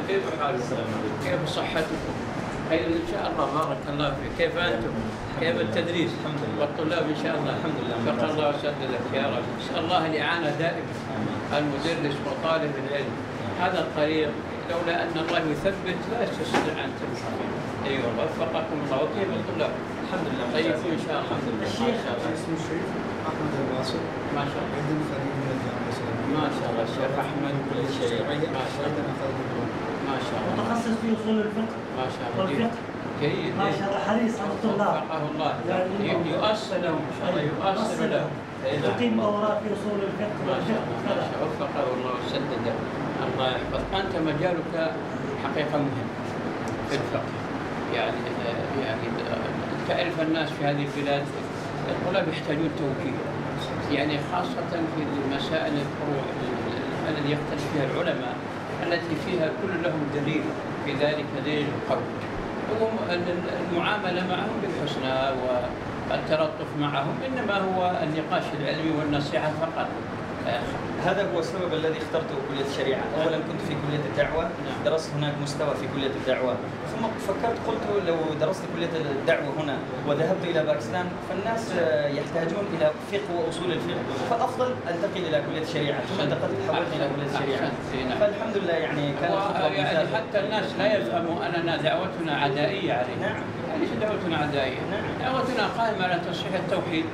كيف حالكم؟ كيف صحتكم؟ خير ان شاء الله، بارك الله فيك. كيف انتم؟ كيف التدريس؟ الحمد لله. والطلاب ان شاء الله؟ الحمد لله. شكر الله وسددك يا رب. نسال الله الاعانه دائما. المدرس وطالب العلم هذا الطريق، لولا ان الله يثبت لا تستطيع ان تمشي. ايوه، وفقكم الله. وكيف الطلاب؟ الحمد لله. طيبون ان شاء الله. الحمد لله. الشيخ اسمه الشريف احمد الواصل. ما شاء الله. عندنا خريج من الجامعه الاسلاميه. ما شاء الله الشيخ احمد كل الشرعيه. ما شاء الله. عندنا خريج ما شاء الله. متخصص في اصول الفقه ما شاء الله. والفقه. جيد. ما شاء الله حريص على الطلاب. وفقه الله. يؤصل لهم ان شاء الله، يؤصل لهم. يقيم دورات في اصول الفقه ما شاء الله. ما والفقه. شاء الله. وفقه الله وسدده. الله يحفظك. انت مجالك حقيقه مهم في الفقه. يعني تعرف الناس في هذه البلاد الطلاب يحتاجون توجيه، يعني خاصه في المسائل الفروع التي يختلف فيها العلماء، التي فيها كل لهم دليل في ذلك دليل قوي. المعامله معهم بالحسنى والتلطف معهم، انما هو النقاش العلمي والنصيحه فقط. هذا هو السبب الذي اخترته كلية الشريعة. أولا كنت في كلية الدعوة، درست هناك مستوى في كلية الدعوة، ثم فكرت قلت لو درست كلية الدعوة هنا وذهبت إلى باكستان فالناس يحتاجون إلى فقه وأصول الفقه، فأفضل أنتقل إلى كلية الشريعة. ثم انتقلت حولت إلى كلية الشريعة، فالحمد لله يعني كانت خطوة يعني حتى الناس لا يفهموا أننا دعوتنا عدائية عليه. نعم. ليس دعوتنا عدائية. نعم. دعوتنا قائمة على تصحيح التوحيد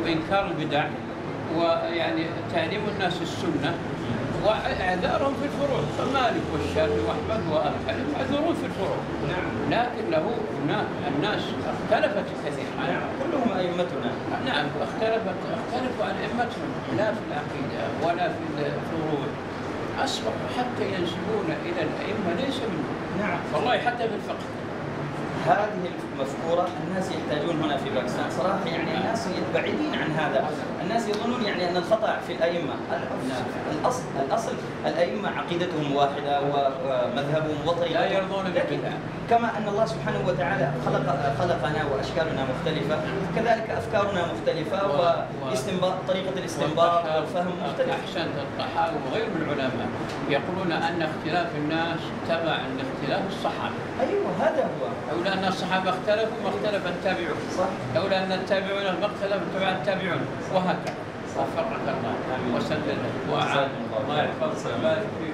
وإنكار البدع، ويعني تعليم الناس السنة وإعذارهم في الفروع. فمالك والشافعي وأحمد وأبو حنيفة معذورون في الفروع. نعم. لكنه هناك الناس اختلفت كثيرا. نعم. كلهم أئمتنا. نعم، اختلفوا عن أئمتهم، لا في العقيدة ولا في الفروع. أصبحوا حتى ينسبون إلى الأئمة ليس منهم. نعم. والله حتى في الفقه. هذه المفكورة الناس يحتاجون هنا في باكستان صراحة، يعني الناس بعيدين عن هذا. الناس يظنون يعني أن الخطأ في الأئمة. الأصل الأئمة عقيدتهم واحدة ومذهبهم وطريقتهم، لا يرضون بالبدع. كما أن الله سبحانه وتعالى خلقنا وأشكالنا مختلفة، كذلك أفكارنا مختلفة واستنباط طريقة الاستنباط والفهم مختلف. أحسنت. الطحاوي وغيره من العلماء يقولون أن اختلاف الناس تبع لاختلاف الصحابة. أيوه هذا هو. لولا أن الصحابة اختلفوا ما اختلف التابعون. صح. لولا أن التابعون ما اختلف تبع التابعون، وهكذا. وفقك الله وسددك وأعانك. الله يحفظك ويبارك فيك.